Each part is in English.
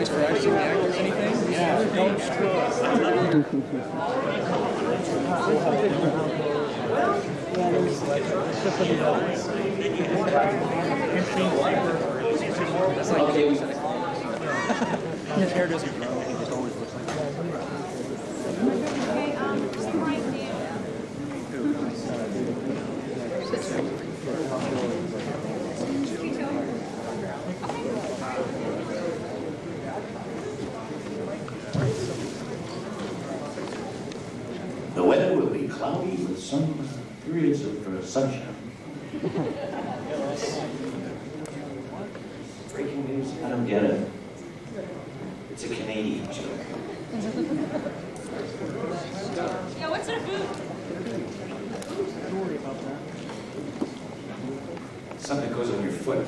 voice for acting or anything? Yeah. That's like okay. His hair doesn't grow. It just always looks like that. The weather will be cloudy with some periods of sunshine. Breaking news? I don't get it. It's a Canadian joke. Yeah, what's our food? Don't worry about that. Something that goes on your foot.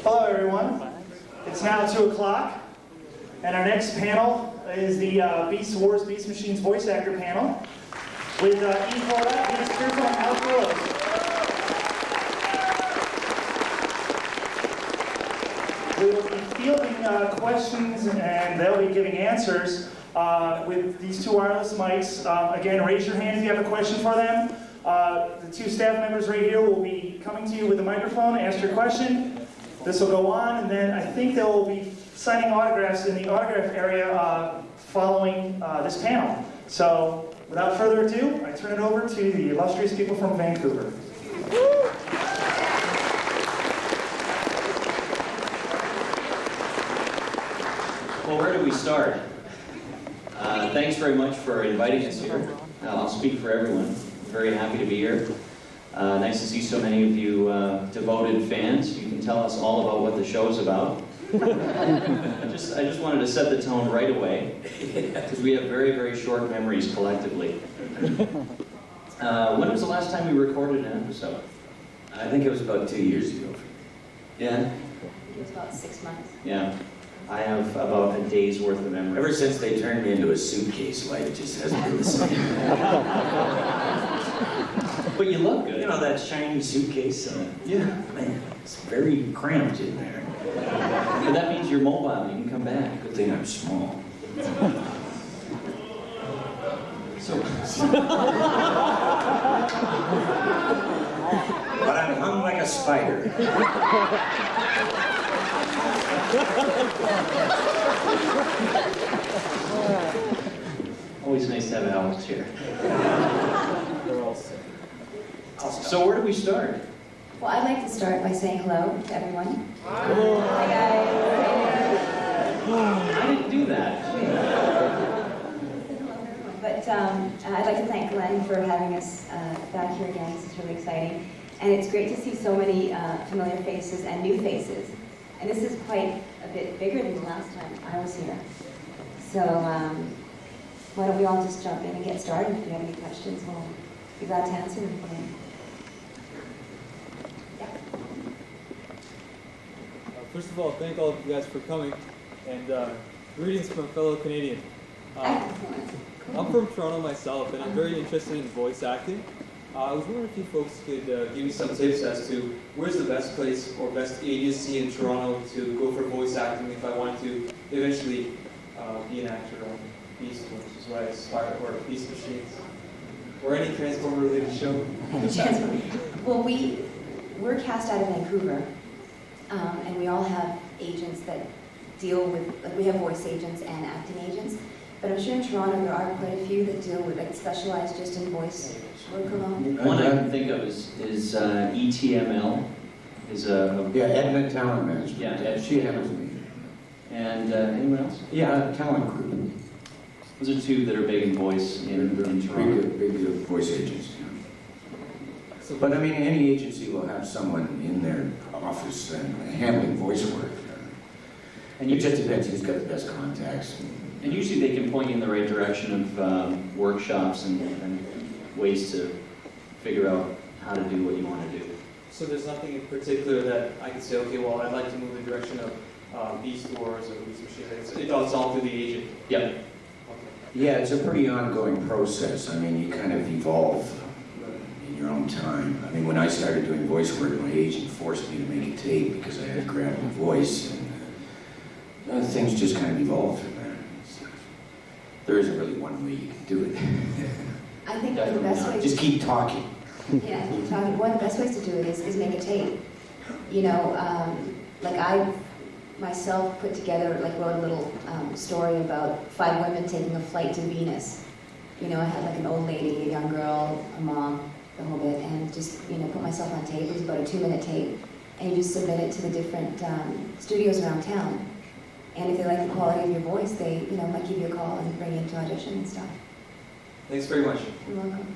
Hello everyone, it's now 2 o'clock, and our next panel is the Beast Wars, Beast Machines voice actor panel with Ian Corlett, Ian James Corlett, and Alec Willows. We will be fielding questions and they'll be giving answers with these 2 wireless mics. Again, raise your hand if you have a question for them. The 2 staff members right here will be coming to you with a microphone to ask your question. This will go on, and then I think they will be signing autographs in the autograph area following this panel. So, without further ado, I turn it over to the illustrious people from Vancouver. Well, where do we start? Thanks very much for inviting us here. I'll speak for everyone. I'm very happy to be here. Nice to see so many of you devoted fans. You can tell us all about what the show's about. I just wanted to set the tone right away, because we have very, very short memories collectively. When was the last time we recorded an episode? I think it was about 2 years ago. Yeah? It was about 6 months. Yeah. I have about a day's worth of memory. Ever since they turned me into a suitcase, life just hasn't been the same. But you look good. You know that shiny suitcase? Yeah. Man, it's very cramped in there. But that means you're mobile. You can come back. Good thing I'm small. So. But I'm hung like a spider. Always nice to have Alex here. So where do we start? Well, I'd like to start by saying hello to everyone. Hi guys. I didn't do that. But I'd like to thank Glenn for having us back here again. This is really exciting. And it's great to see so many familiar faces and new faces. And this is quite a bit bigger than the last time I was here. So why don't we all just jump in and get started? If you have any questions, we'll be glad to answer them for you. Yeah. First of all, thank all of you guys for coming, and greetings from a fellow Canadian. I'm from Toronto myself, and I'm very interested in voice acting. I was wondering if you folks could give me some tips as to where's the best place or best agency in Toronto to go for voice acting if I want to eventually be an actor on Beast Wars, which is what I aspire, or Beast Machines, or any Transformer-related show. Well, we're cast out of Vancouver, and we all have agents that deal with, like we have voice agents and acting agents. But I'm sure in Toronto there are quite a few that deal with, like, specialize just in voice work alone. One I can think of is ETML. Yeah, Edna Talent Management. Yeah, Ed. She handles me. And anyone else? Yeah, Talent Group. Those are 2 that are big in voice in Toronto. Big voice agents. Yeah. But I mean, any agency will have someone in their office and handling voice work. And it just depends who's got the best contacts. And usually they can point you in the right direction of workshops and ways to figure out how to do what you want to do. So there's nothing in particular that I could say, okay, well, I'd like to move the direction of these doors or these machines. It's all through the agent. Yep. Okay. Yeah, it's a pretty ongoing process. I mean, you kind of evolve in your own time. I mean, when I started doing voice work, my agent forced me to make a tape because I had a gravelly voice, and things just kind of evolved from there. There isn't really one way you can do it. I think one of the best ways. Just keep talking. Yeah, keep talking. One of the best ways to do it is make a tape. You know, like I myself put together, like wrote a little story about 5 women taking a flight to Venus. You know, I had like an old lady, a young girl, a mom, the whole bit, and just, you know, put myself on tape. It was about a 2-minute tape. And you just submit it to the different studios around town. And if they like the quality of your voice, they, you know, might give you a call and bring you into audition and stuff. Thanks very much. You're welcome.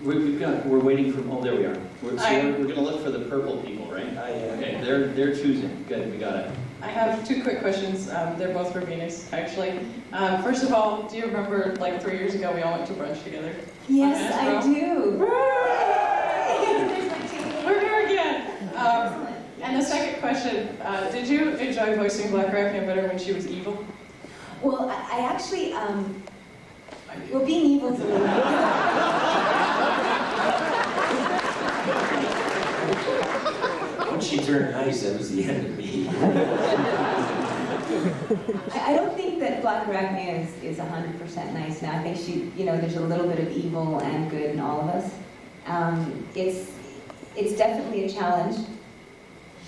We're waiting for, oh, there we are. We're going to look for the purple people, right? Okay, they're choosing. Good, we got it. I have 2 quick questions. They're both for Venus, actually. First of all, do you remember, like 3 years ago, we all went to brunch together? Yes, I do. We're here again. And the second question, did you enjoy voicing Blackarachnia better when she was evil? Well, I actually, well, being evil is a little When she turned nice, that was the end of me. I don't think that Blackarachnia is 100% nice now. I think she, you know, there's a little bit of evil and good in all of us. It's definitely a challenge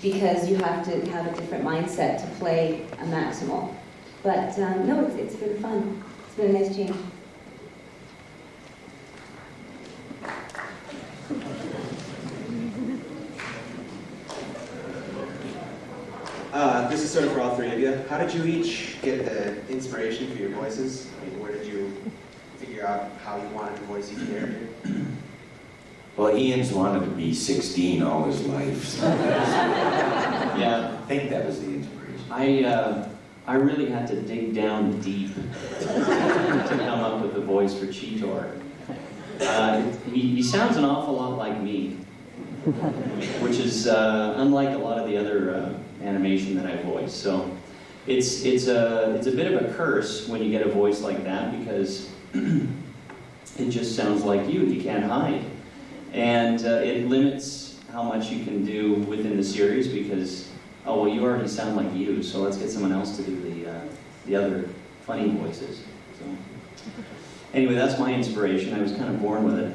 because you have to have a different mindset to play a maximal. But no, it's been fun. It's been a nice change. This is sort of for all 3 of you. How did you each get the inspiration for your voices? I mean, where did you figure out how you wanted to voice each character? Well, Ian's wanted to be 16 all his life. So Yeah. I think that was the inspiration. I really had to dig down deep to come up with the voice for Cheetor. He sounds an awful lot like me, which is unlike a lot of the other animation that I voice. So it's a bit of a curse when you get a voice like that because it just sounds like you. You can't hide. And it limits how much you can do within the series because, oh, well, you already sound like you, so let's get someone else to do the other funny voices. So anyway, that's my inspiration. I was kind of born with it.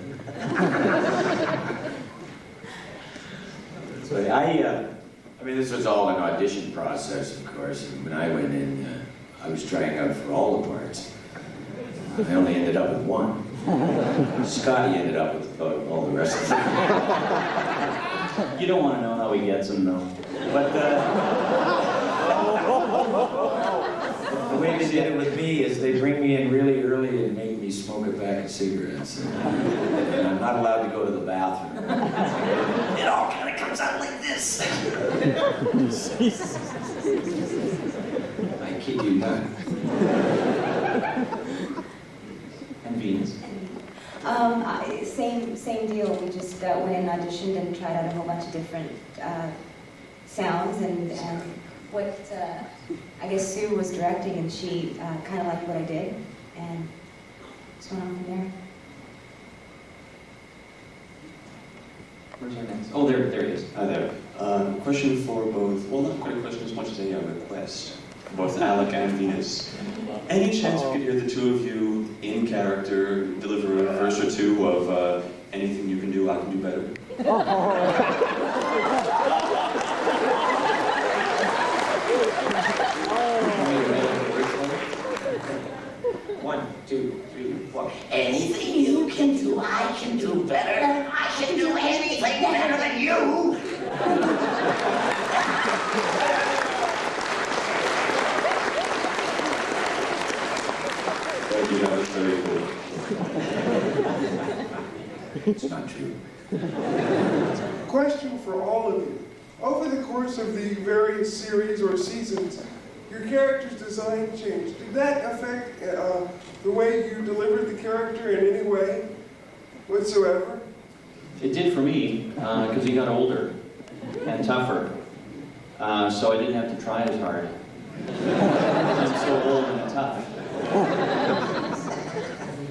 So I mean, this was all an audition process, of course. And when I went in, I was trying out for all the parts. I only ended up with 1. Scotty ended up with all the rest of them. You don't want to know how he gets them, though. But the way they did it with me is they bring me in really early and make me smoke a pack of cigarettes. And I'm not allowed to go to the bathroom. It all kind of comes out like this. I kid you not. And Venus. Same deal. We just went in and auditioned and tried out a whole bunch of different sounds and what I guess Sue was directing and she kind of liked what I did and just went on from there. Where's our next? Oh, there he is. Hi there. Question for both, well, not quite a question as much as a request, for both Alec and Venus. Any chance we could hear the 2 of you in character deliver a verse or 2 of anything you can do, I can do better? 1, 2, 3, 4. Anything you can do, I can do better. I can do anything better than you. Thank you, that was very cool. It's not true. Question for all of you. Over the course of the various series or seasons, your character's design changed. Did that affect the way you delivered the character in any way whatsoever? It did for me, because he got older and tougher. So I didn't have to try as hard. I'm so old and tough.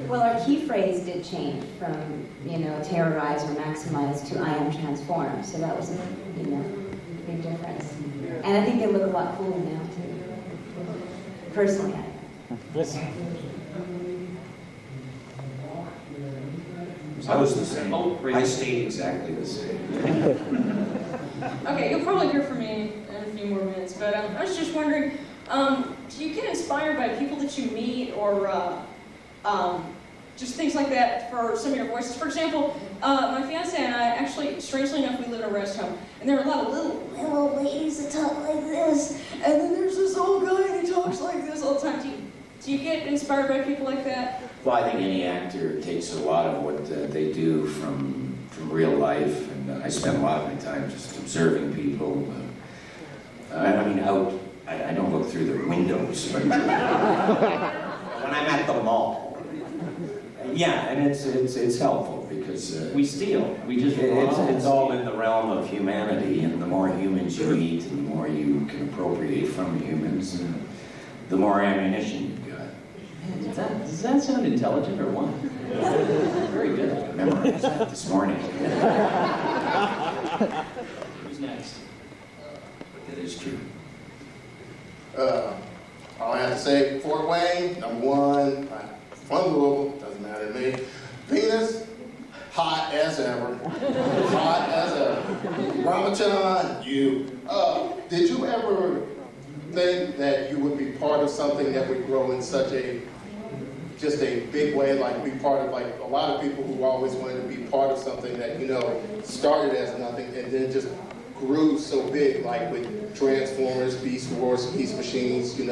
Well, our key phrase did change from, terrorize or maximize to I am transform. So that was a, big difference. And I think they look a lot cooler now, too. Personally, I was the same. I stayed exactly the same. Okay, you'll probably hear from me in a few more minutes, but I was just wondering, do you get inspired by people that you meet or just things like that for some of your voices? For example, my fiance and I, actually, strangely enough, we live in a rest home, and there are a lot of little ladies that talk like this, and then there's this old guy who talks like this all the time. Do you get inspired by people like that? Well, I think any actor takes a lot of what they do from real life, and I spend a lot of my time just observing people. I don't look through the windows, but when I'm at the mall, yeah, and it's helpful because we steal. We just it's all in the realm of humanity, and the more humans you meet, and the more you can appropriate from humans, and the more ammunition you've got. Does that sound intelligent or what? Very good. I memorized that this morning. Who's next? That is true. All I have to say, Fort Wayne, #1, from Louisville, doesn't matter to me. Venus, hot as ever. Hot as ever. Ramachan, you. Did you ever think that you would be part of something that would grow in such just a big way, like be part of, like a lot of people who always wanted to be part of something that, started as nothing and then just grew so big, like with Transformers, Beast Wars, Beast Machines, it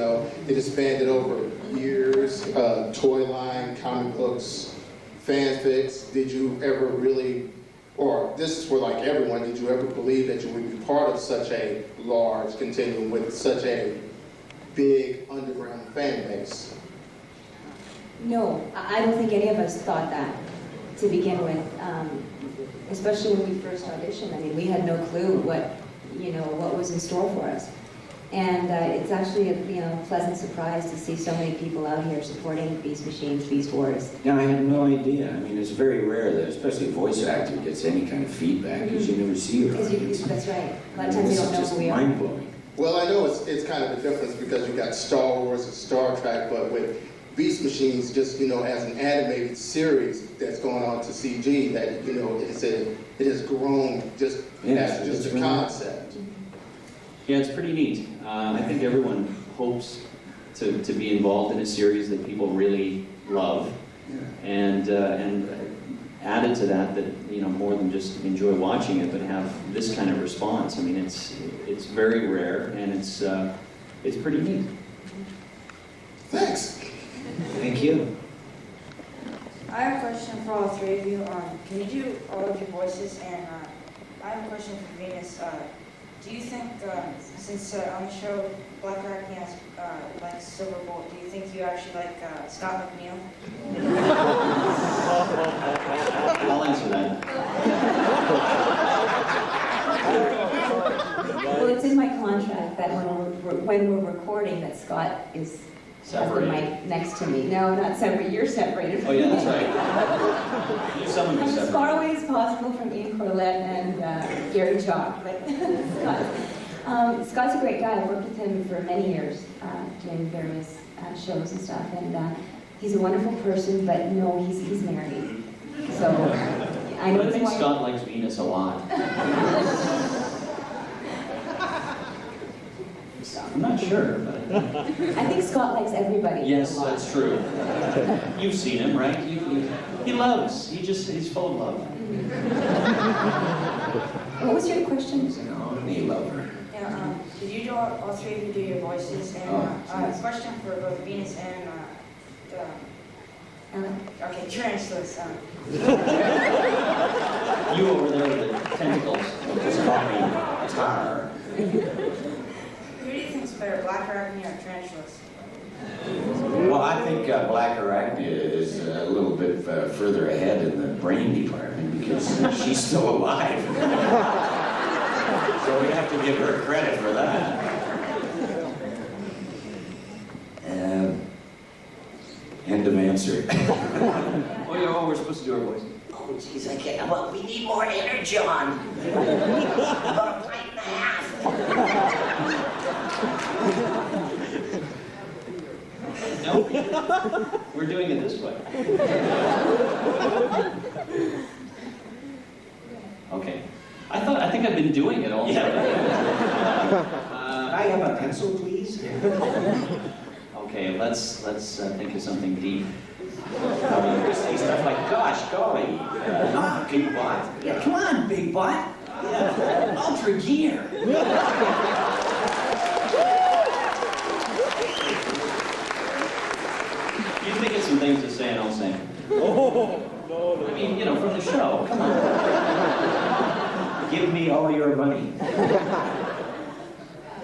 expanded over years, toy line, comic books, fanfics. Did you ever really, or this is for like everyone, did you ever believe that you would be part of such a large continuum with such a big underground fan base? No, I don't think any of us thought that to begin with, especially when we first auditioned. I mean, we had no clue what was in store for us. And it's actually a pleasant surprise to see so many people out here supporting Beast Machines, Beast Wars. Yeah, I had no idea. I mean, it's very rare that, especially a voice actor, gets any kind of feedback because you never see your audience. That's right. A lot of times they don't know who we are. Mind-blowing. Well, I know it's kind of a difference because you got Star Wars and Star Trek, but with Beast Machines, just as an animated series that's going on to CG, that it has grown just as just a concept. Yeah, it's pretty neat. I think everyone hopes to be involved in a series that people really love, and added to that more than just enjoy watching it, but have this kind of response. I mean, it's very rare, and it's pretty neat. Thanks. Thank you. I have a question for all three of you. Can you do all of your voices? And I have a question for Venus. Do you think, since on the show Blackarachnia likes Silver Bolt, do you think you actually like Scott McNeil? I'll answer that. Well, it's in my contract that when we're recording that Scott has the mic next to me. No, not separate. You're separated. Oh yeah, that's right. Some of you I'm separated. as far away as possible from Ian Corlett and Gary Chalk, but Scott's a great guy. I've worked with him for many years, doing various shows and stuff, and he's a wonderful person. But no, he's married, so I know. I think Scott likes Venus a lot. I'm not sure, but I think Scott likes everybody. Yes, that's true. You've seen him, right? He loves. He's full of love. What was your question? Me lover. Yeah, did you do all three of you do your voices? And a question for both Venus and okay, Tarantulus. You over there with the tentacles. Just call me Tar. Who do you think's better, Blackarachnia or Tarantulus? Well, I think Blackarachnia is a little bit further ahead in the brain department because she's still alive. So we have to give her credit for that. End of answer. Oh, we're supposed to do our voice. Oh, jeez, I can't. Well, we need more energy on. About a pint and a half. No, we're doing it this way. Okay. I think I've been doing it all day. I have a pencil, please. Okay, let's think of something deep. Say stuff like, gosh, golly, big bot. Yeah, come on, big bot. Yeah, ultra gear. You think of some things to say and I'll say. Oh, no. I mean, you know, from the show. Come on. Give me all your money.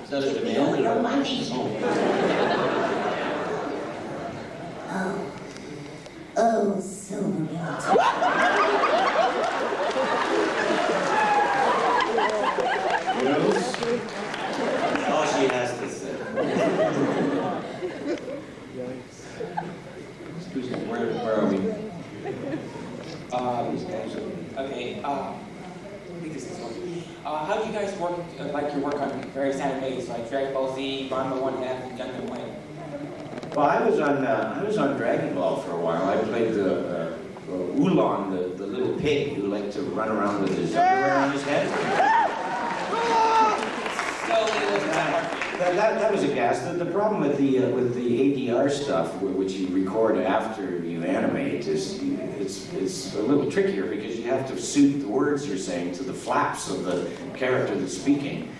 Is that a Give me all your money. Oh, Silvermelt. All she has to say. Excuse me, where are we? Okay, I think this is one. How do you guys work, like your work on various animes, like Dragon Ball Z, Ranma 1/2, and Gundam Wing? Well, I was on Dragon Ball for a while. I played the Oolong, the little pig who liked to run around with his underwear on his head. That was a gas. The problem with the ADR stuff, which you record after you animate, is it's a little trickier because you have to suit the words you're saying to the flaps of the character that's speaking.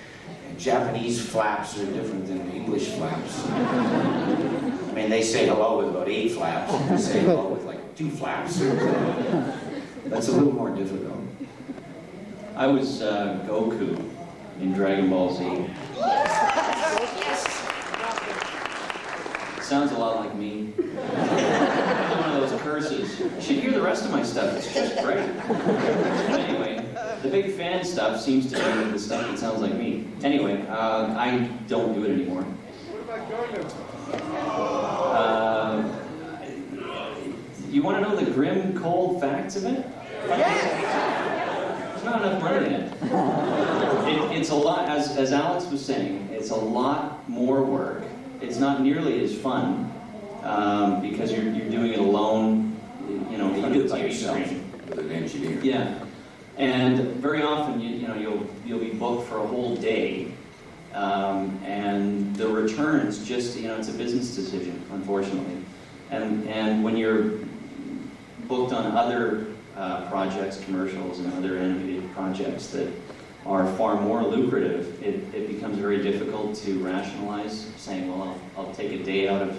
And Japanese flaps are different than English flaps. I mean, they say hello with about 8 flaps. They say hello with like 2 flaps. That's a little more difficult. I was Goku in Dragon Ball Z. Sounds a lot like me. One of those curses. You should hear the rest of my stuff. It's just great. Anyway, the big fan stuff seems to be the stuff that sounds like me. Anyway, I don't do it anymore. What about Gundam? You want to know the grim, cold facts of it? There's not enough money in it. It's a lot, as Alex was saying, it's a lot more work. It's not nearly as fun because you're doing it alone, you know, in front of the TV screen. With an engineer. Yeah, and very often you'll be booked for a whole day, and the returns just it's a business decision, unfortunately, and when you're booked on other projects, commercials, and other animated projects that are far more lucrative, it becomes very difficult to rationalize saying, well, I'll take a day out of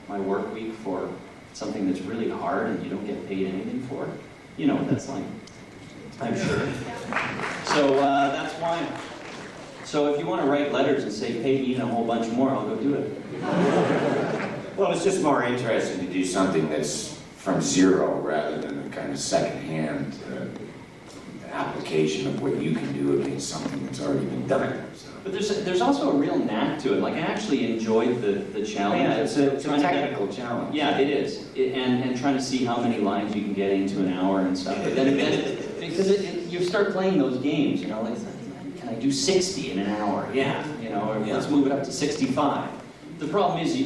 my work week for something that's really hard and you don't get paid anything for. You know what that's like, I'm sure. So that's why. So if you want to write letters and say, pay me and a whole bunch more, I'll go do it. Well, it's just more interesting to do something that's from zero rather than a kind of second-hand application of what you can do against something that's already been done. So. But there's also a real knack to it. Like I actually enjoyed the challenge. Yeah, it's a technical challenge. Yeah, it is. And trying to see how many lines you can get into an hour and stuff. But then because you start playing those games, you know, like, can I do 60 in an hour? Yeah, you know, or let's move it up to 65. The problem is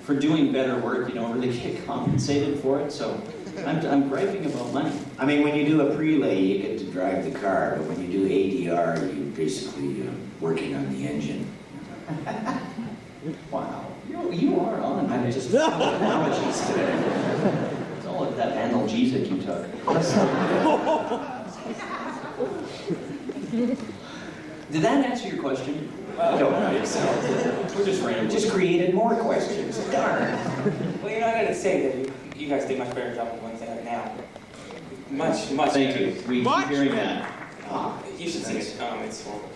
for doing better work, you don't really get compensated for it. So I'm griping about money. I mean, when you do a prelay, you get to drive the car, but when you do ADR, you're basically working on the engine. Wow, you are on. I'm just analogies today. It's all of that analgesic you took. Did that answer your question? Don't know yourself. We're just random. Just created more questions. Darn. Well, you know, I gotta say that you guys did a much better job than one thing right now. Much Thank better. you. We keep hearing that. You should see it. It's horrible.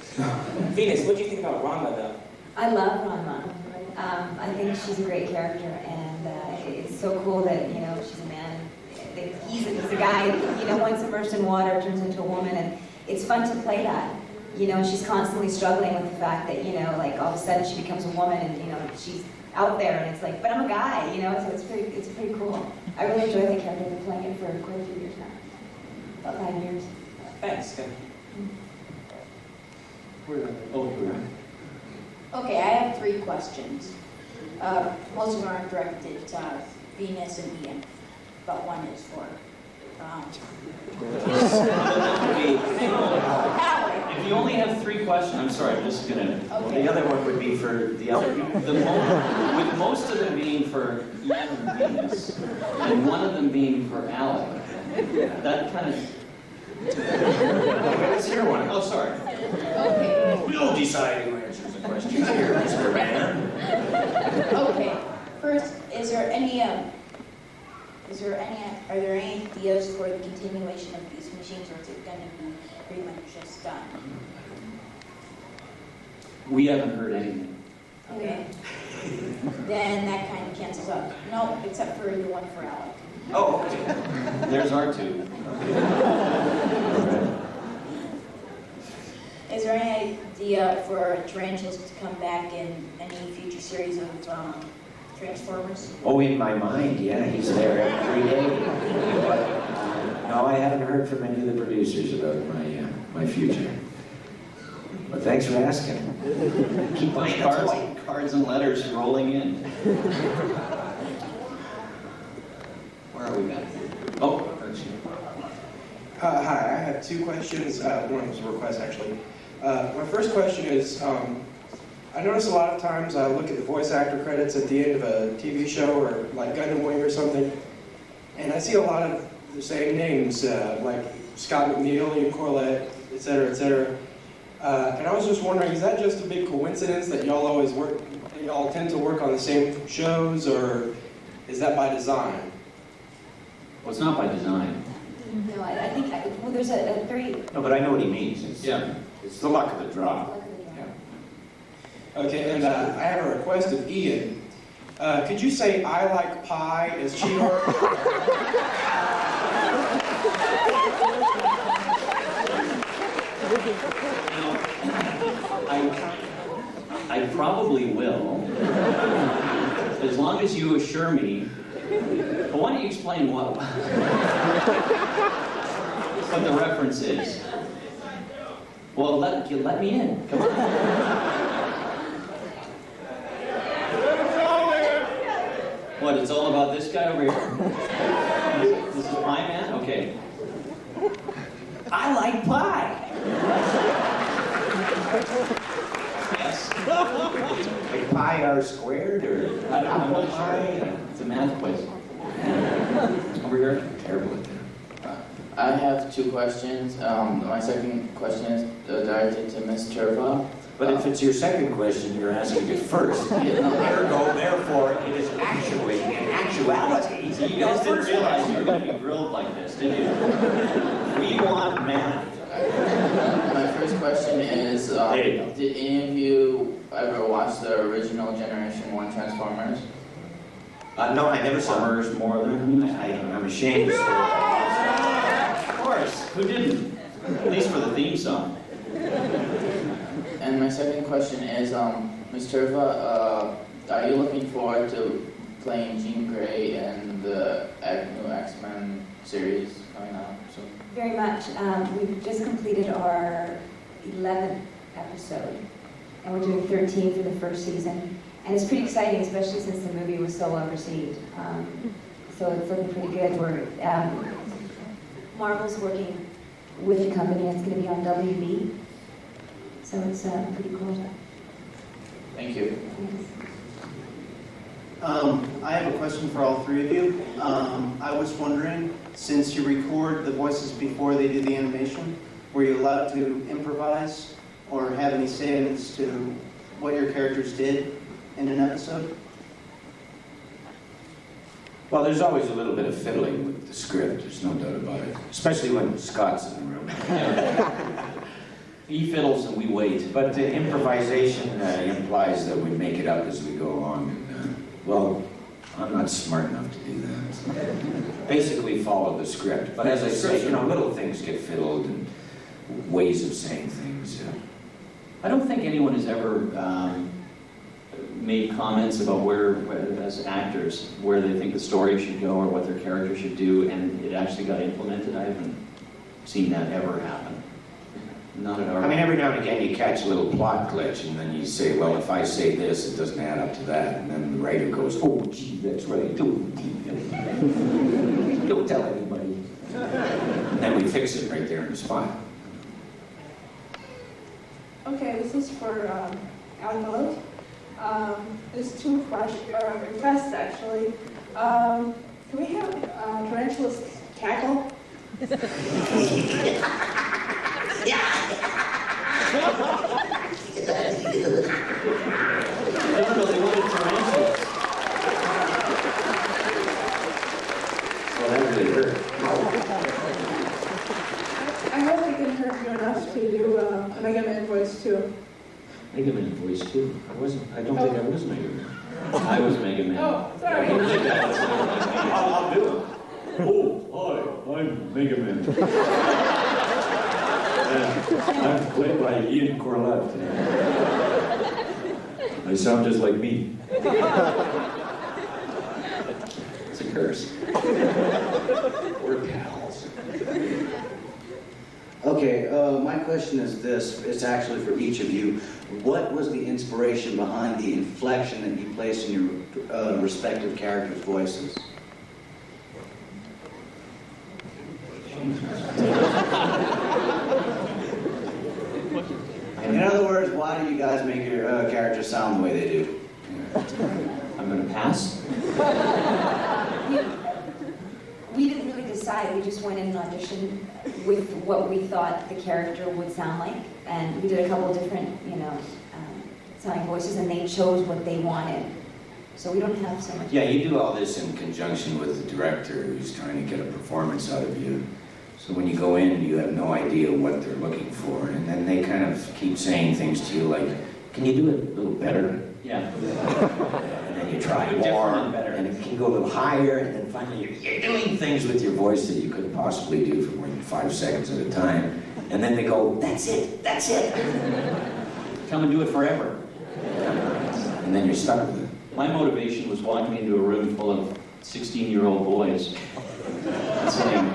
Venus, what do you think about Ranma, though? I love Ranma. I think she's a great character, and so cool that, you know, she's a man. He's a guy, you know, once immersed in water, turns into a woman, and it's fun to play that. You know, she's constantly struggling with the fact that, you know, like all of a sudden she becomes a woman and, you know, she's out there and it's like, but I'm a guy, you know, so it's pretty cool. I really enjoy the character. I've been playing it for quite a few years now. About 5 years. Thanks. Okay, I have 3 questions. Most of them are directed to Venus and Ian, but one is for If you only have 3 questions, I'm sorry, I'm just gonna. Okay. The other one would be for the other. With most of them being for Ian and Venus, and one of them being for Alec, that kind of. Let's hear one. Oh, sorry. Okay. We'll decide who answers the questions here, Mr. Manor. Okay. First, are there any ideas for the continuation of these machines, or is it going to be pretty much just done? We haven't heard anything. Okay. Then that kind of cancels out. No, except for the one for Alec. Oh, okay. There's our 2. Is there any idea for Tarantulus to come back in any future series of Transformers? Oh, in my mind, yeah, he's there every day. No, I haven't heard from any of the producers about my future. But thanks for asking. Keep Those cards and letters rolling in. Where are we at? Oh, hi, I have 2 questions. One was a request, actually. My first question is, I notice a lot of times I look at the voice actor credits at the end of a TV show or like Gundam Wing or something, and I see a lot of the same names, like Scott McNeil, Ian Corlett, et cetera, et cetera. And I was just wondering, is that just a big coincidence that y'all tend to work on the same shows, or is that by design? Well, it's not by design. No, I think, well, there's a very... No, but I know what he means. It's the luck of the draw. Okay, and I have a request of Ian. Could you say "I like pie" as Cheetor? I probably will, as long as you assure me. But why don't you explain what the reference is? Well, let me in. Come on. What, it's all about this guy over here? This is my man? Okay. I like pie. Yes. Like pi r squared or apple pie? It's a math quiz. Over here? Terrible at that. I have 2 questions. My second question is directed to Ms. Terzo. But if it's your second question, you're asking it first. Ergo, therefore, it is actually, in actuality, You guys didn't realize you were going to be grilled like this, did you? We want math. My first question is, did any of you ever watch the original Generation 1 Transformers? No, I never saw hers more than I'm ashamed to say. Of course, who didn't? At least for the theme song. And my second question is, Ms. Terzo, are you looking forward to playing Jean Grey in the new X-Men series coming out soon? Very much. We've just completed our 11th episode, and we're doing 13 for the first season. And it's pretty exciting, especially since the movie was so well received. So it's looking pretty good. Marvel's working with a company that's going to be on WB. So it's pretty cool. Thank you. I have a question for all 3 of you. I was wondering, since you record the voices before they do the animation, were you allowed to improvise or have any say-ins to what your characters did in an episode? Well, there's always a little bit of fiddling with the script, there's no doubt about it. Especially when Scott's in the room. He fiddles and we wait. But the improvisation implies that we make it up as we go along. And, well, I'm not smart enough to do that. Basically follow the script. But as I say, little things get fiddled and ways of saying things. I don't think anyone has ever made comments about where, as actors, where they think the story should go or what their character should do, and it actually got implemented. I haven't seen that ever happen. Not at all. I mean, every now and again you catch a little plot glitch, and then you say, well, if I say this, it doesn't add up to that. And then the writer goes, oh, gee, that's right. Don't tell anybody. And then we fix it right there in the spot. Okay, this is for Alec Willows. There's two requests, actually. Can we have Tarantulus cackle? They wanted tarantulas. Well, that really hurt. I hope we can hurt you enough to do a Mega Man voice too. Mega Man voice too. I don't think I was Mega Man. I was Mega Man. Oh, sorry. I'll do it. Oh, hi, I'm Mega Man. I'm played by Ian Corlett. I sound just like me. It's a curse. We're pals. Okay, my question is this. It's actually for each of you. What was the inspiration behind the inflection that you placed in your respective characters' voices? In other words, why do you guys make your characters sound the way they do? I'm going to pass. We didn't really decide. We just went in and auditioned with what we thought the character would sound like, and we did a couple of different, sounding voices, and they chose what they wanted. So we don't have so much. Yeah, you do all this in conjunction with the director who's trying to get a performance out of you. So when you go in, you have no idea what they're looking for, and then they kind of keep saying things to you like, can you do it a little better? Yeah. And then you try more, and it can go a little higher, and then finally you're doing things with your voice that you couldn't possibly do for more than 5 seconds at a time. And then they go, that's it, that's it. Come and do it forever. And then you're stuck with it. My motivation was walking into a room full of 16-year-old boys and saying,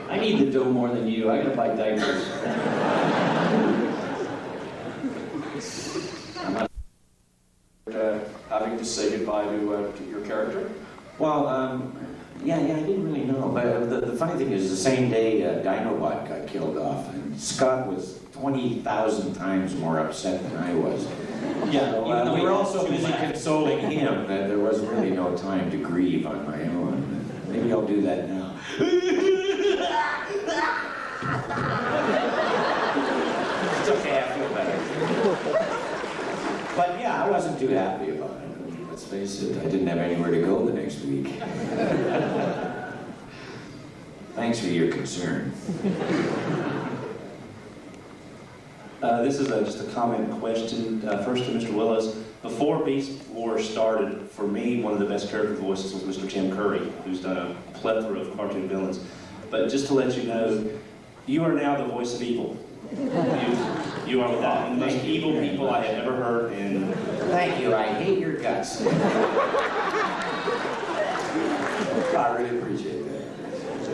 I need the dough more than you. I gotta buy diapers. I'm not having to say goodbye to your character. Well, yeah, I didn't really know. But the funny thing is, the same day Dinobot got killed off, and Scott was 20,000 times more upset than I was. Yeah, So, we were all so busy consoling him that there was really no time to grieve on my own. Maybe I'll do that now. It's okay, I feel better. But yeah, I wasn't too happy about it. Let's face it, I didn't have anywhere to go the next week. Thanks for your concern. This is just a comment and question. First to Mr. Willows. Before Beast Wars started, for me, one of the best character voices was Mr. Tim Curry, who's done a plethora of cartoon villains. But just to let you know, you are now the voice of evil. You are without the most evil people I have ever heard. And thank you. I hate your guts. I really appreciate that.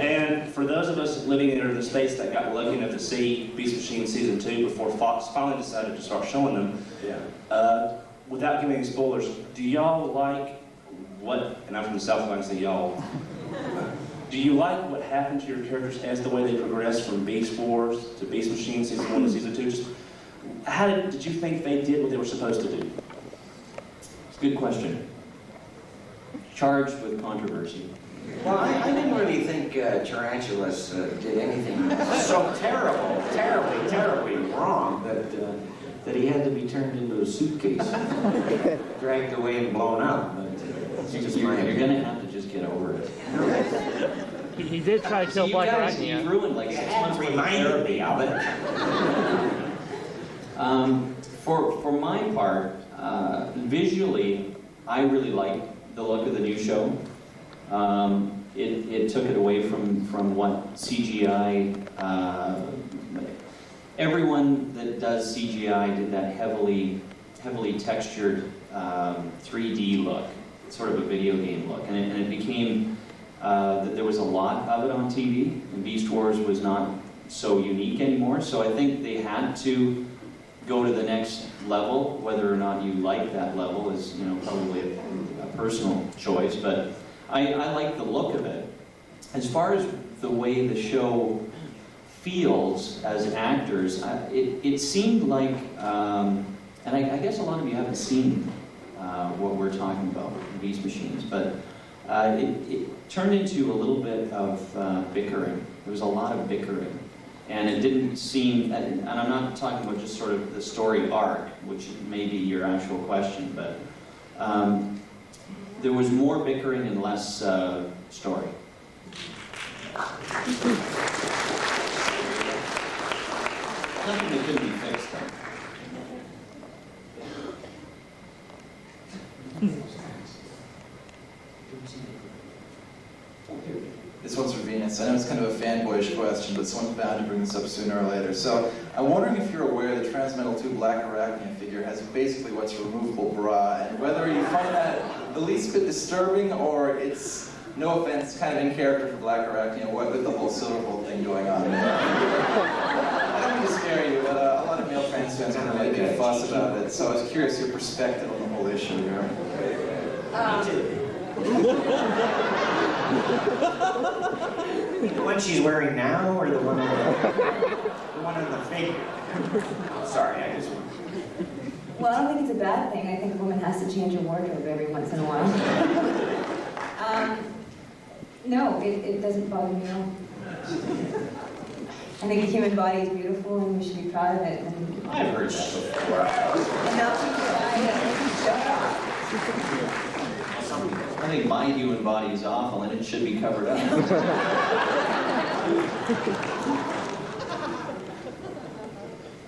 And for those of us living in the States that got lucky enough to see Beast Machine Season 2 before Fox finally decided to start showing them, without giving any spoilers, do y'all like what, and I'm from the South, I say y'all, do you like what happened to your characters as the way they progressed from Beast Wars to Beast Machine Season 1 to Season 2? Just how did you think they did what they were supposed to do? It's a good question. Charged with controversy. Well, I didn't really think Tarantulus did anything so terribly wrong that he had to be turned into a suitcase, dragged away and blown up. You're gonna have to just get over it. He did try to kill Blackarachnia. You ruined like 6 months worth of therapy of it. For my part, visually, I really like the look of the new show. It took it away from what CGI. Everyone that does CGI did that heavily textured 3D look, sort of a video game look, and it became that there was a lot of it on TV, and Beast Wars was not so unique anymore. So I think they had to go to the next level. Whether or not you like that level is, probably a personal choice. But I like the look of it. As far as the way the show feels as actors, it seemed like, and I guess a lot of you haven't seen what we're talking about, Beast Machines, but it turned into a little bit of bickering. There was a lot of bickering. And it didn't seem, and I'm not talking about just sort of the story arc, which may be your actual question, but there was more bickering and less story. Nothing that couldn't be fixed, though. This one's for Venus. I know it's kind of a fanboyish question, but someone's bound to bring this up sooner or later. So I'm wondering if you're aware the Transmetal 2 Blackarachnia figure has basically what's a removable bra, and whether you find that the least bit disturbing, or it's, no offense, kind of in character for Blackarachnia, what with the whole silver bolt thing going on there. I don't mean to scare you, but a lot of male trans fans are really making a fuss about it, so I was curious your perspective on the whole issue here. The one she's wearing now, or the one on the figure? Sorry, I just... Well, I don't think it's a bad thing. I think a woman has to change her wardrobe every once in a while. No, it doesn't bother me at all. I think the human body is beautiful and we should be proud of it. And I've heard that before. I think my human body is awful and it should be covered up.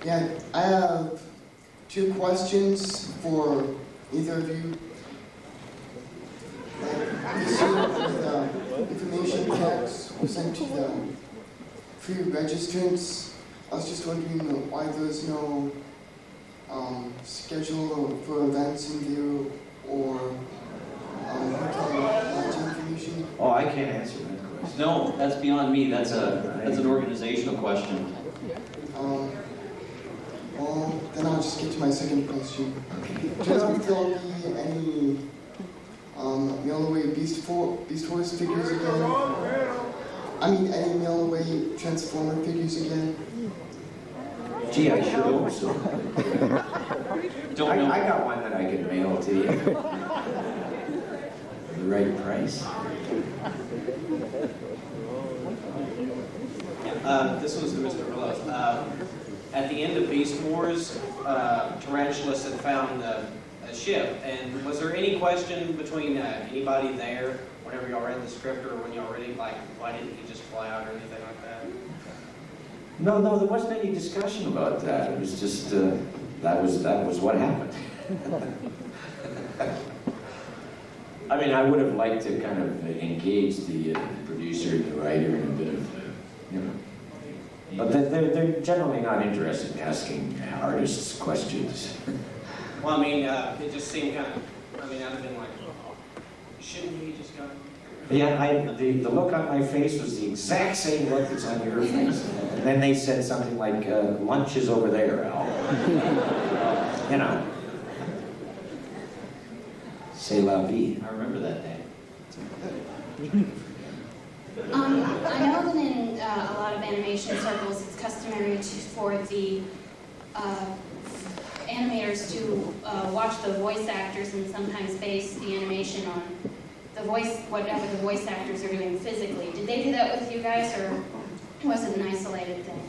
Yeah, I have 2 questions for either of you. This year, the information checks were sent to the pre-registrants. I was just wondering why there's no schedule for events in view or hotel lodging information. Oh, I can't answer that question. No, that's beyond me. That's an organizational question. Well, then I'll just get to my second question. Do you know if there'll be any mail away Beast Wars figures again? I mean, any mail away Transformer figures again? Gee, I sure hope so. I got one that I could mail to you. The right price. This one's to Mr. Willows. At the end of Beast Wars, Tarantulus had found a ship, and was there any question between anybody there, whenever y'all read the script, or when y'all read it, like, why didn't he just fly out or anything like that? No, there wasn't any discussion about that. It was just, that was what happened. I mean, I would have liked to kind of engage the producer and the writer in a bit of, but they're generally not interested in asking artists questions. Well, I mean, it just seemed kind of, I'd have been like, shouldn't he just go? Yeah, the look on my face was the exact same look that's on your face. And then they said something like, lunch is over there, Al. C'est la vie. I remember that day. I know that in a lot of animation circles, it's customary for the animators to watch the voice actors and sometimes base the animation on the voice, whatever the voice actors are doing physically. Did they do that with you guys, or was it an isolated thing?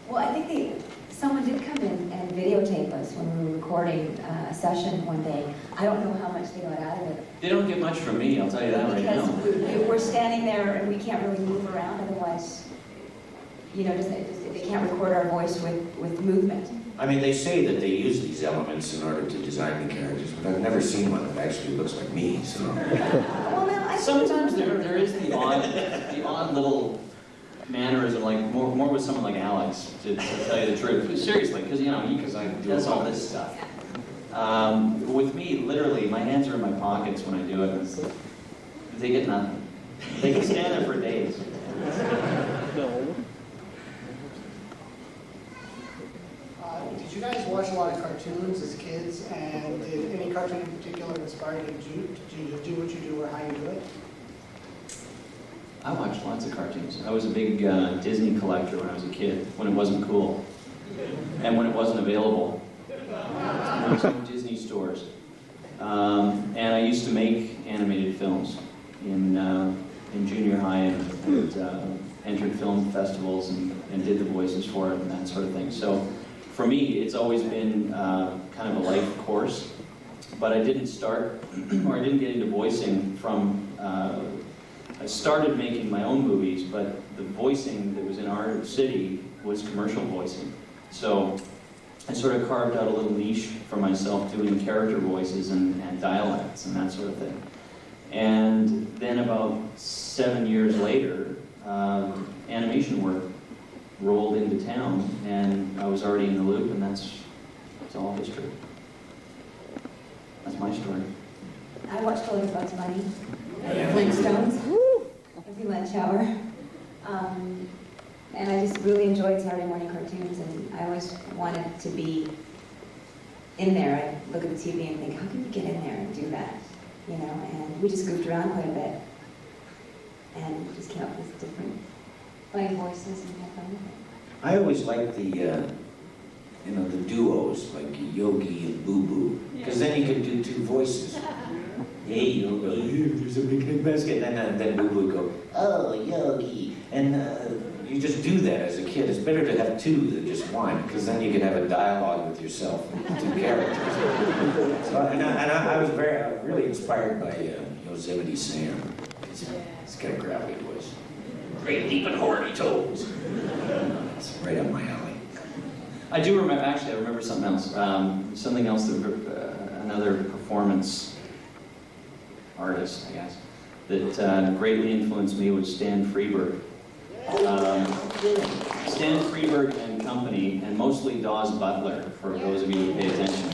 Well, I think someone did come in and videotape us when we were recording a session one day. I don't know how much they got out of it. They don't get much from me, I'll tell you that right now. Because we're standing there and we can't really move around, otherwise, they can't record our voice with movement. I mean, they say that they use these elements in order to design the characters, but I've never seen one that actually looks like me, so. Sometimes there is the odd little mannerism, like more with someone like Alex, to tell you the truth. But seriously, because I does all this stuff. With me, literally, my hands are in my pockets when I do it. They get nothing. They can stand there for days. No. Did you guys watch a lot of cartoons as kids, and did any cartoon in particular inspire you to do what you do or how you do it? I watched lots of cartoons. I was a big Disney collector when I was a kid, when it wasn't cool, and when it wasn't available. There was no Disney stores. And I used to make animated films in junior high and entered film festivals and did the voices for it and that sort of thing. So for me, it's always been kind of a life course, but I didn't start, or I didn't get into voicing from, I started making my own movies, but the voicing that was in our city was commercial voicing. So I sort of carved out a little niche for myself doing character voices and dialects and that sort of thing. And then about 7 years later, animation work rolled into town, and I was already in the loop, and that's all history. That's my story. I watched a lot of Bugs Bunny and Flintstones every lunch hour. And I just really enjoyed Saturday morning cartoons, and I always wanted to be in there. I'd look at the TV and think, how can you get in there and do that? And we just goofed around quite a bit. And just came up with different funny voices and had fun with it. I always liked the duos, like Yogi and Boo Boo, because then you could do two voices. Hey, Yogi, there's a big basket. And then Boo Boo would go, oh, Yogi. And you just do that as a kid. It's better to have two than just one, because then you can have a dialogue with yourself and two characters. So, I was really inspired by Yosemite Sam. He's got a gravelly voice. Great, deep, and horny toes. It's right up my alley. I do remember, actually, I remember something else. Something else that another performance artist, I guess, that greatly influenced me was Stan Freberg. Stan Freberg and company, and mostly Dawes Butler, for those of you who pay attention,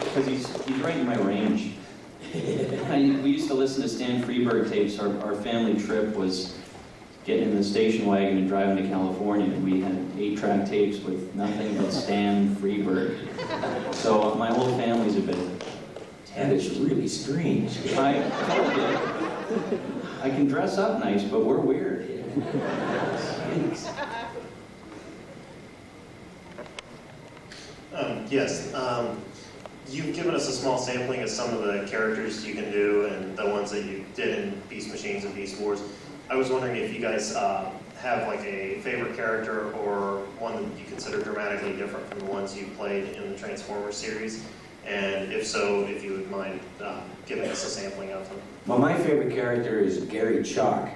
because he's right in my range. We used to listen to Stan Freberg tapes. Our family trip was getting in the station wagon and driving to California, and we had 8-track tapes with nothing but Stan Freberg. So my whole family's a bit... And it's really strange. I told you. I can dress up nice, but we're weird. Yes. You've given us a small sampling of some of the characters you can do and the ones that you did in Beast Machines and Beast Wars. I was wondering if you guys have like a favorite character or one that you consider dramatically different from the ones you played in the Transformers series, and if so, if you would mind giving us a sampling of them. Well, my favorite character is Gary Chalk.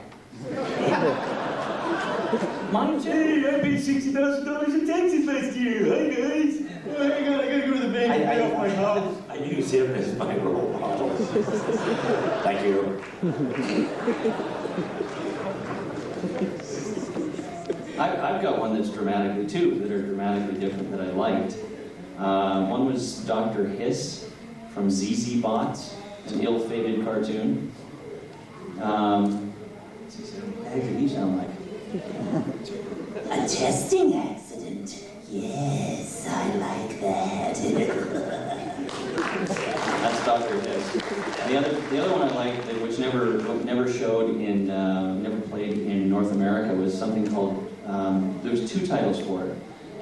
Mine too. Hey, I paid $60,000 in taxes last year. Hi guys. Oh, hang on, I gotta go to the bank and pay off my house. I use him as my role model. Thank you. I've got one that's dramatically, two that are dramatically different that I liked. One was Dr. Hiss from ZZ Bots, an ill-fated cartoon. How did he sound like? A testing accident. Yes, I like that. That's Dr. Hiss. The other one I liked, which never showed in, never played in North America, was something called, there was 2 titles for it.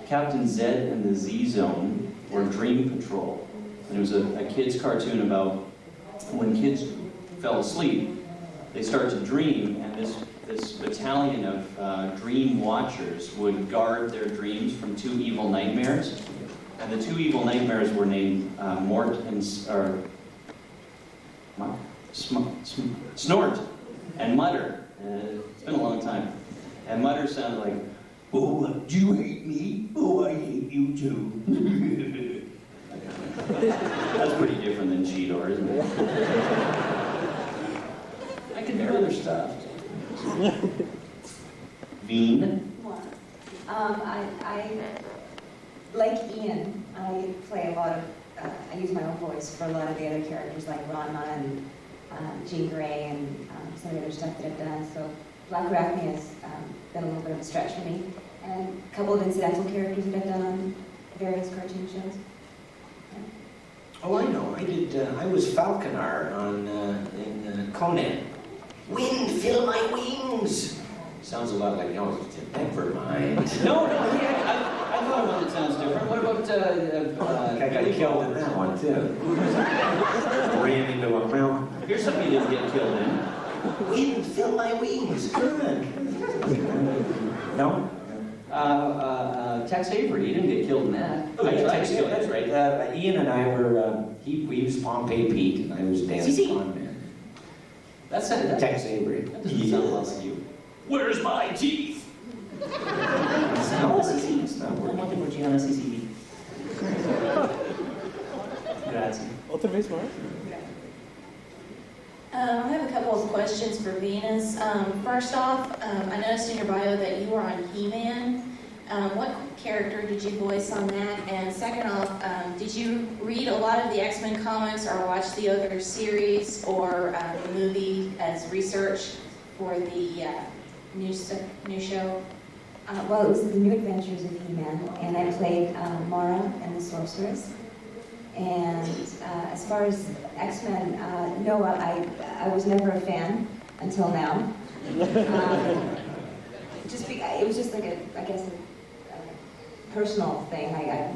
Captain Zed and the Z-Zone, or Dream Patrol. And it was a kid's cartoon about when kids fell asleep, they start to dream, and this battalion of dream watchers would guard their dreams from 2 evil nightmares. And the 2 evil nightmares were named Mort and Snort and Mutter. It's been a long time. And Mutter sounded like, Oh, do you hate me? Oh, I hate you too. That's pretty different than Cheetor, isn't it? I can do other stuff. Bean? I like Ian. I play a lot of, I use my own voice for a lot of the other characters like Rana and Jean Grey and some of the other stuff that I've done. So Blackarachnia has been a little bit of a stretch for me. And a couple of incidental characters that I've done on various cartoon shows. Oh, I know. I was Falconar in Connell. Wind, fill my wings. Sounds a lot like, never mind. No, I thought one that sounds different. What about, I got killed in that one, too. Ran into a mountain. Here's something you didn't get killed in. Wind, fill my wings. Good. No? Tex Avery, you didn't get killed in that. Oh, yeah, Tex, yeah, that's right. Ian and I were, he was Pompey Pete, and I was Dan Conman. That's it. Tex Avery. That doesn't sound like you. Where's my teeth? It's not CCTV. It's not working. Nothing with Gianna CCTV. Grazie. I have a couple of questions for Venus. First off, I noticed in your bio that you were on He-Man. What character did you voice on that? And second off, did you read a lot of the X-Men comics or watch the other series or the movie as research for the new show? Well, it was the New Adventures of He-Man, and I played Mara and the Sorceress. And as far as X-Men, no, I was never a fan until now. It was just like a personal thing. I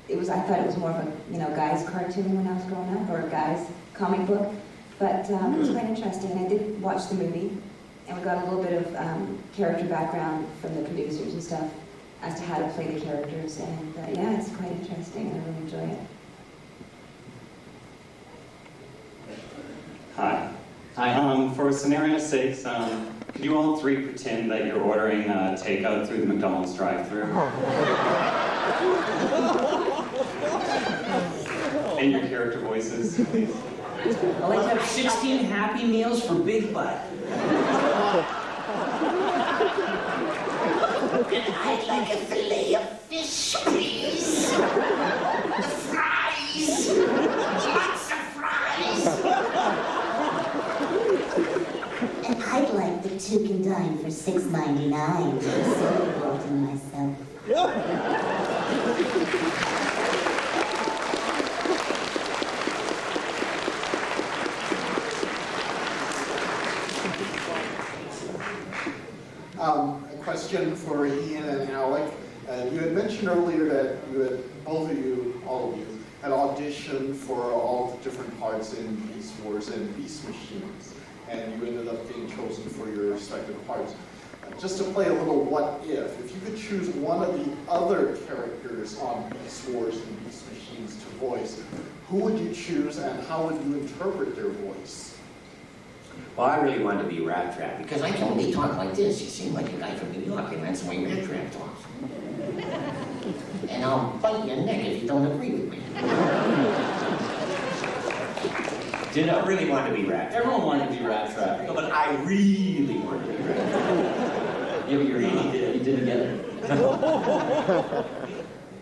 thought it was more of a guy's cartoon when I was growing up, or a guy's comic book. But it was quite interesting. And I did watch the movie, and we got a little bit of character background from the producers and stuff as to how to play the characters. And yeah, it's quite interesting. I really enjoy it. Hi. For scenario 6, could you all three pretend that you're ordering takeout through the McDonald's drive-thru? And your character voices, please. I'd like to have 16 Happy Meals for Big Butt. And I'd like a fillet of fish, please. Fries! Lots of fries! And I'd like the chicken dime for $6.99. So I myself. A question for Ian and Alec. You had mentioned earlier that all of you, had auditioned for all the different parts in Beast Wars and Beast Machines, and you ended up being chosen for your respective parts. Just to play a little what if you could choose one of the other characters on Beast Wars and Beast Machines to voice, who would you choose and how would you interpret their voice? Well, I really wanted to be Rat Trap because I can only talk like this. You seem like a guy from New York, and that's the way Rat Trap talks. And I'll bite your neck if you don't agree with me. I really wanted to be Rat Trap. Everyone wanted to be Rat Trap. No, but I really wanted to be Rat Trap. Yeah, but you didn't get it.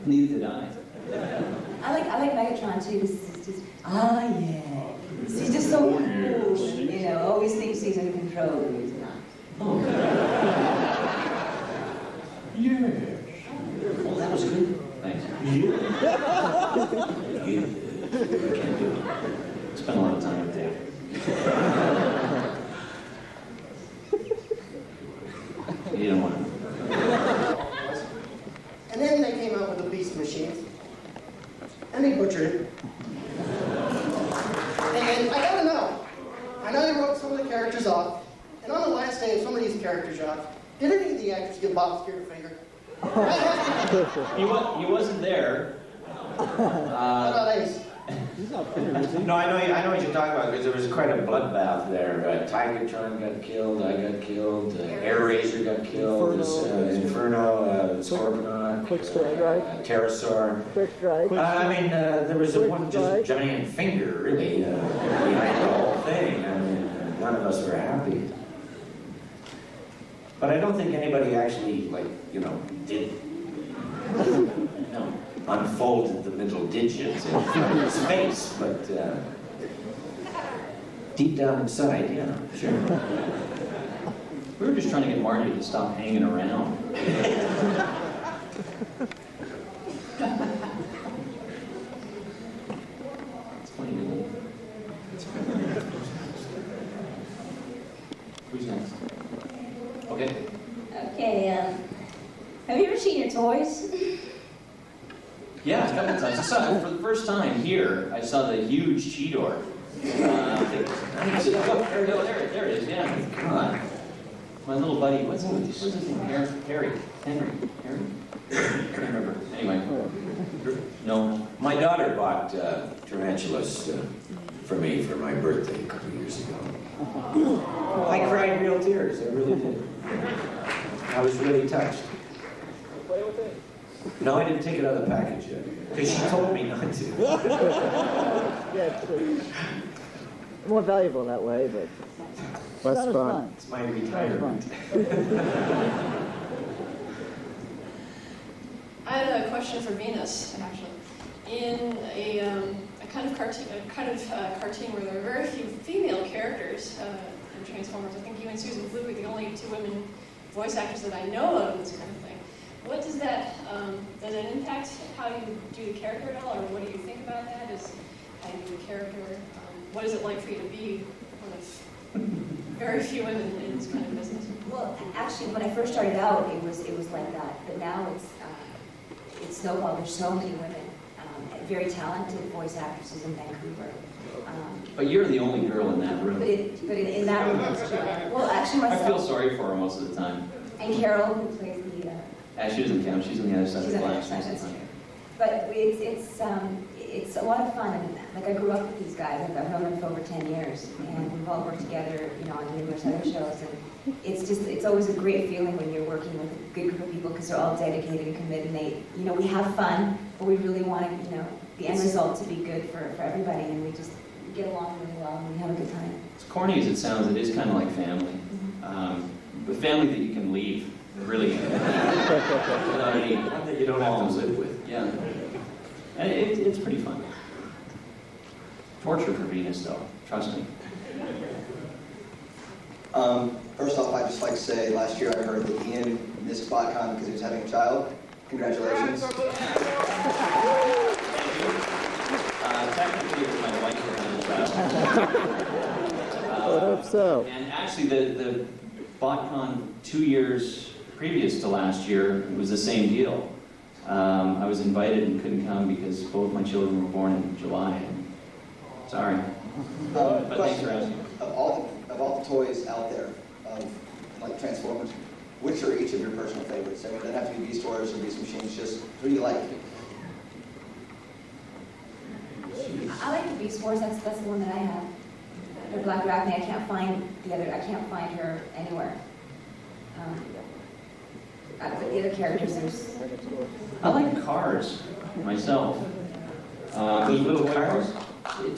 Neither did I. I like Megatron too. He's just yeah. He's just so cool, always thinks he's in control when he's not. Oh. Yes. Well, that was good. Thanks. Yeah. Yeah. I can't do it. Spent a lot of time with Dave. You don't want to. And then they came out with the Beast Machines, and they butchered it. And I gotta know, I know they wrote some of the characters off, and on the last day of some of these characters off, did any of the actors give Bob's finger? He wasn't there. How about Ace? No, I know what you're talking about because there was quite a bloodbath there. Tigertron got killed, I got killed, Air Razor got killed, Inferno, Scorpion, Quick Strike, Pterosaur. Quick Strike. There was one just giant finger really behind the whole thing. I mean, none of us were happy. But I don't think anybody actually, did unfolded the middle digits in space, but deep down inside, yeah, sure. We were just trying to get Marty to stop hanging around. It's funny, isn't it? Who's next? Okay. Okay, have you ever seen your toys? Yeah, a couple times. I saw it for the first time here. I saw the huge Cheetor. There it is. Yeah. Come on. My little buddy. What's his name? Henry. I can't remember. Anyway. No. My daughter bought Tarantulus for me for my birthday a couple years ago. I cried real tears. I really did. I was really touched. No, I didn't take it out of the package yet, because she told me not to. Yeah, it's more valuable that way, but less fun. It's my retirement. I had a question for Venus, actually. In a kind of cartoon where there are very few female characters in Transformers, I think you and Susan Blue are the only two women voice actors that I know of in this kind of thing. What does that, does it impact how you do the character at all, or what do you think about that? Is how you do the character? What is it like for you to be one of very few women in this kind of business? Well, actually, when I first started out, it was like that. But now it's snowballed. There's so many women, very talented voice actresses in Vancouver. But you're the only girl in that room. But in that room, it's true. Well, actually, myself. I feel sorry for her most of the time. And Carol, who plays the. She doesn't count. She's on the other side of the glass. That's true. But it's a lot of fun. And like I grew up with these guys. I've known them for over 10 years, and we've all worked together, on numerous other shows. And it's always a great feeling when you're working with a good group of people because they're all dedicated and committed. And we have fun, but we really want the end result to be good for everybody, and we just get along really well and we have a good time. As corny as it sounds, it is kind of like family. But family that you can leave. Really. That you don't have to live with. Yeah. And it's pretty fun. Torture for Venus, though. Trust me. First off, I'd just like to say, last year I heard that Ian missed BotCon because he was having a child. Congratulations. Technically, it was my wife who had a child. I would hope so. And actually, the BotCon 2 years previous to last year, it was the same deal. I was invited and couldn't come because both my children were born in July. Sorry. But thanks for asking. Of all the toys out there, like Transformers, which are each of your personal favorites? I mean, they have to be Beast Wars or Beast Machines. Just who do you like? I like the Beast Wars. That's the one that I have. The Blackarachnia. I can't find her anywhere. The other characters, I like cars myself. Those little cars?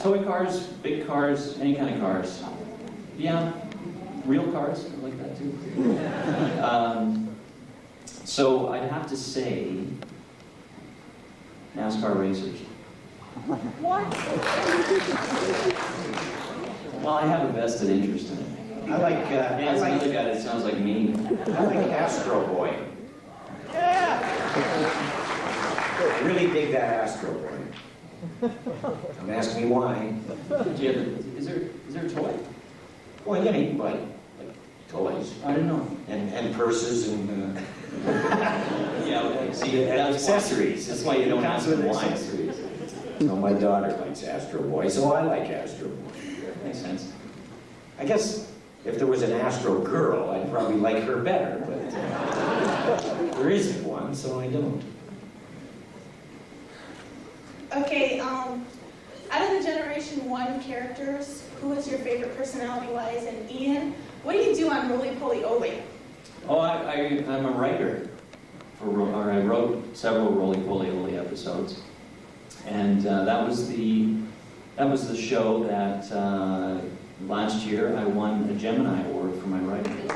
Toy cars, big cars, any kind of cars. Yeah, real cars, I like that too. So I'd have to say NASCAR racers. What? Well, I have a vested interest in it. I like. Another guy that sounds like me. I like Astro Boy. I really dig that Astro Boy. Don't ask me why. Is there a toy? Well, yeah, you can buy toys. I don't know. And purses and. Yeah, see, and accessories. That's why you don't ask with why. accessories. So my daughter likes Astro Boy, so I like Astro Boy. Makes sense. I guess if there was an Astro Girl, I'd probably like her better, but there isn't one, so I don't. Okay, mention one characters. Who is your favorite personality-wise? And Ian, what do you do on Roly Poly Oly? Oh, I'm a writer. I wrote several Roly Poly Oly episodes, and that was the show that last year I won a Gemini Award for my writing.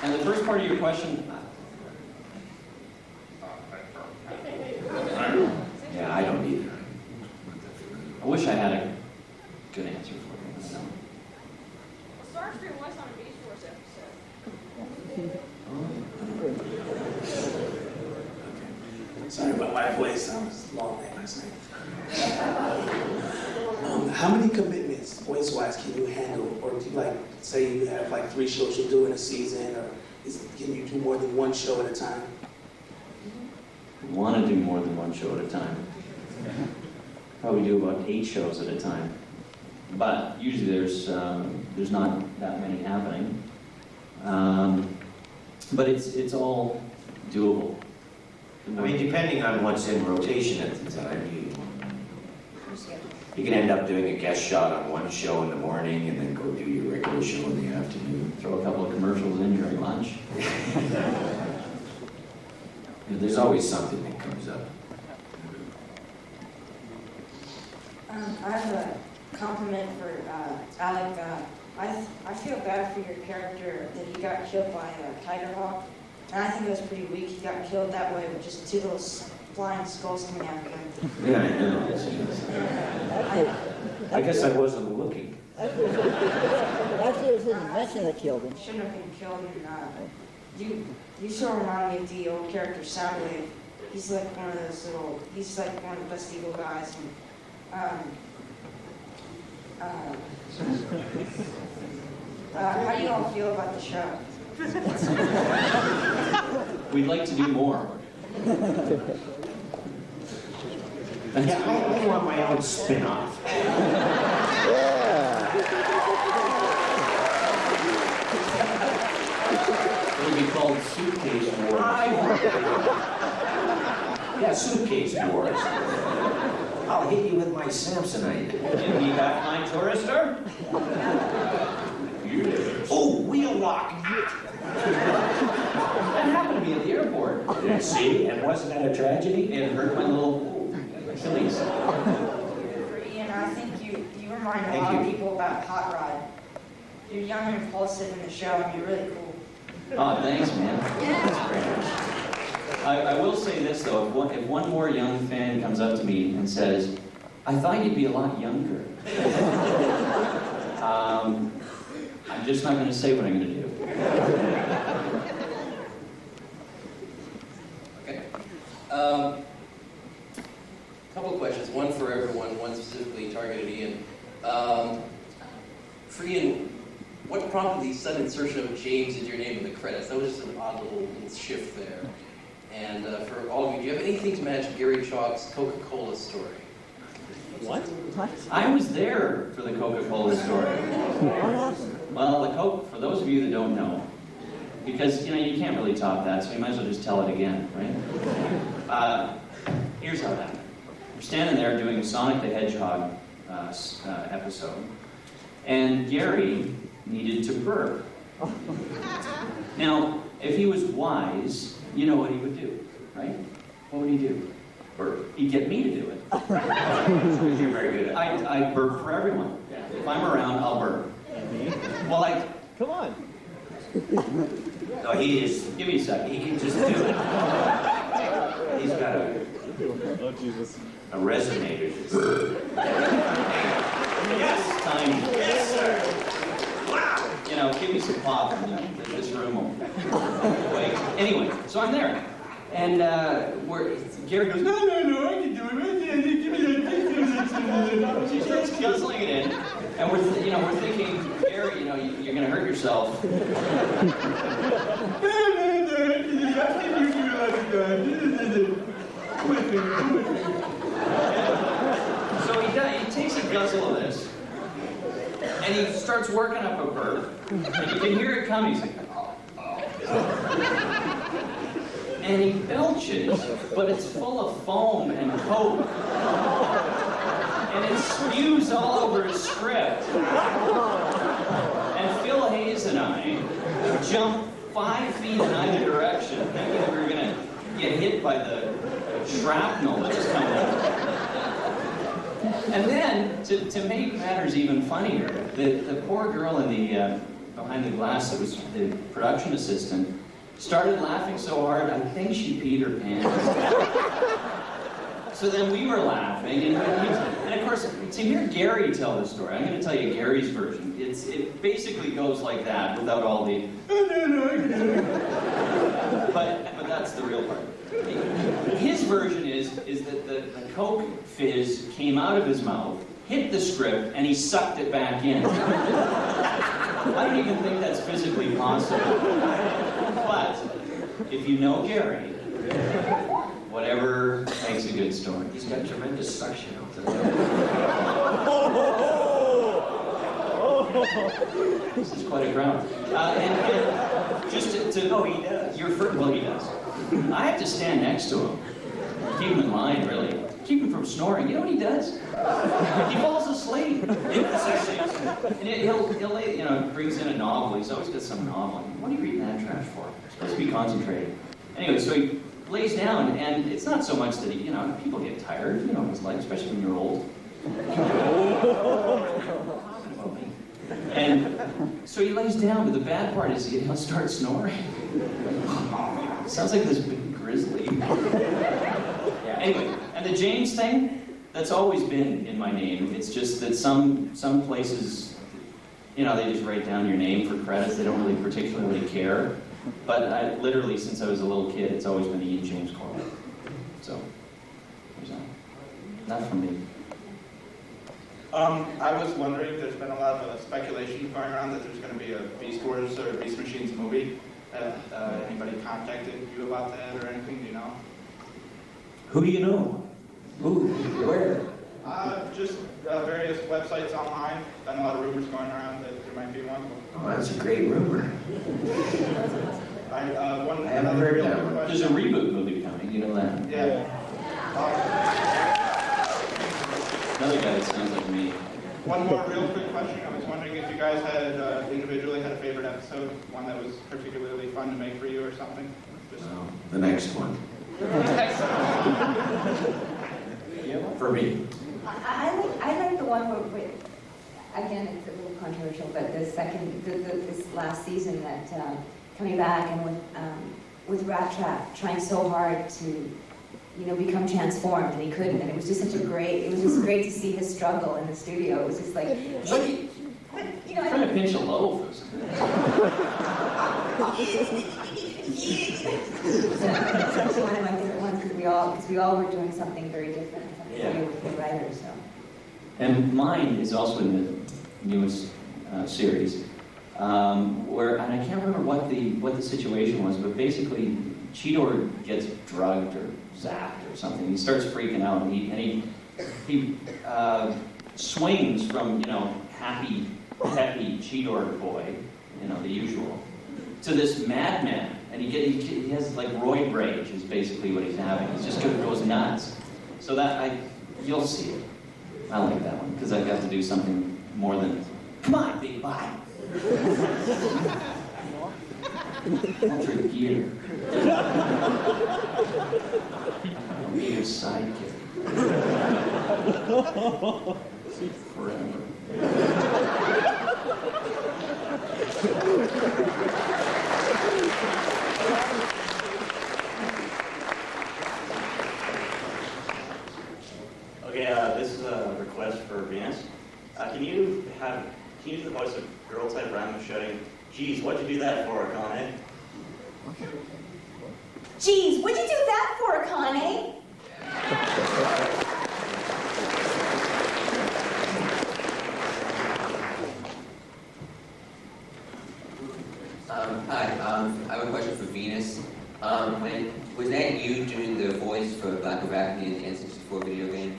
And the first part of your question, Yeah, I don't either. I wish I had a good answer for you. I don't know. Starscream was on a Beast Wars episode. Sorry about my voice. I was long night last night. How many commitments, voice-wise, can you handle? Or do you say you have 3 shows you'll do in a season, or can you do more than 1 show at a time? I want to do more than 1 show at a time. Probably do about 8 shows at a time. But usually there's not that many happening. But it's all doable. I mean, depending on what's in rotation at the time, you can end up doing a guest shot on 1 show in the morning and then go do your regular show in the afternoon. Throw a couple of commercials in during lunch. There's always something that comes up. I have a compliment for Alec. I feel bad for your character that he got killed by a tiger hawk. And I think it was pretty weak. He got killed that way with just 2 little flying skulls coming after him. Yeah, I know. I guess I wasn't looking. Actually, it was his invention that killed him. Shouldn't have been killed. And, you sort of remind me of the old character Soundwave. He's like one of the best evil guys. And, how do you all feel about the show? We'd like to do more. Yeah, I want my own spin-off. It'll be called Suitcase Wars. Yeah, Suitcase Wars. I'll hit you with my Samsonite. Give me back my tourister. Oh, wheel rock! That happened to me at the airport. See, and wasn't that a tragedy? It hurt my little Achilles. For Ian, I think you remind a lot of people about Hot Rod. You're young and impulsive in the show, and you're really cool. Oh, thanks, man. That's great. I will say this, though. If one more young fan comes up to me and says, I thought you'd be a lot younger. I'm just not going to say what I'm going to do. Okay. Couple of questions. One for everyone, one specifically targeted Ian. For Ian, what prompted the sudden insertion of James in your name in the credits? That was just an odd little shift there. And for all of you, do you have anything to match Gary Chalk's Coca-Cola story? What? I was there for the Coca-Cola story. Well, the Coke, for those of you that don't know, because, you can't really top that, so you might as well just tell it again, right? Here's how it happened. We're standing there doing a Sonic the Hedgehog episode, and Gary needed to burp. Now, if he was wise, you know what he would do, right? What would he do? Burp. He'd get me to do it. You're very good at it. I burp for everyone. If I'm around, I'll burp. Well, Come on. No, he is. Give me a second. He can just do it. He's got a resonator. Yes, time. Yes, sir. Wow. Give me some pop in this room. Wait. Anyway, so I'm there. And Gary goes, no, I can do it. Give me that. She starts guzzling it in. And we're thinking, Gary, you're going to hurt yourself. So he takes a guzzle of this, and he starts working up a burp, and you can hear it coming. He's like, oh. and he belches, but it's full of foam and coke. And it spews all over his script. And Phil Hayes and I jumped 5 feet in either direction, thinking that we were going to get hit by the shrapnel that was coming out. And then, to make matters even funnier, the poor girl in the behind the glass that was the production assistant started laughing so hard, I think she peed her pants. So then we were laughing, and of course, to hear Gary tell the story, I'm going to tell you Gary's version. It basically goes like that, without all the, but that's the real part. His version is that the Coke fizz came out of his mouth, hit the script, and he sucked it back in. I don't even think that's physically possible. But if you know Gary, whatever makes a good story. He's got tremendous suction out there. This is quite a crowd. And just to know, he does. Well, he does. I have to stand next to him. Keep him in line, really. Keep him from snoring. You know what he does? He falls asleep. And he'll brings in a novel. He's always got some novel. What are you reading that trash for? You're supposed to be concentrating. Anyway, so he lays down, and it's not so much that he, people get tired, in his life, especially when you're old. And so he lays down, but the bad part is he'll start snoring. Sounds like this big grizzly. Yeah. Anyway, and the James thing, that's always been in my name. It's just that some places, they just write down your name for credits. They don't really particularly care. But I, literally, since I was a little kid, it's always been Ian James Corlett. So, there's that. Not from me. I was wondering, there's been a lot of speculation going around that there's going to be a Beast Wars or Beast Machines movie. Anybody contacted you about that or anything, do you know? Who do you know? Who? Where? Just various websites online. Been a lot of rumors going around that there might be one. Oh, that's a great rumor. I haven't heard that one. There's a reboot movie coming, you know that? Yeah. Another guy that sounds like me. One more real quick question. I was wondering if you guys had individually had a favorite episode, one that was particularly fun to make for you or something. The next one. For me. I like the one where, again, it's a little controversial, but this last season that coming back and with Rat Trap trying so hard to, become transformed, and he couldn't, and it was just great to see his struggle in the studio. It was just like, Trying to pinch a loaf. That's one of my favorite ones because we all were doing something very different, something to do with the writers. So. And mine is also in the newest series, where, and I can't remember what the situation was, but basically Cheetor gets drugged or zapped or something. He starts freaking out, and he swings from happy, peppy Cheetor boy, the usual, to this madman, and he has like roid rage is basically what he's having. He just goes nuts. So you'll see it. I like that one because I got to do something more than come on, big bye. Ultra gear. I'll be your sidekick forever. Okay, this is a request for Venus. Can you use the voice of girl type random shouting, "Geez, what'd you do that for, Akane?" Geez, what'd you do that for, Akane? Hi, I have a question for Venus. Was that you doing the voice for Blackarachnia in the N64 video game?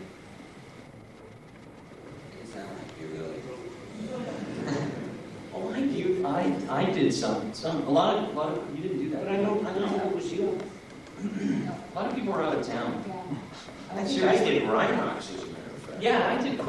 It sounds like you really. Oh, I did some. A lot of you didn't do that. But I know it was you. lot of people are out of town. I did Rhinox, as a matter of fact. Yeah, I did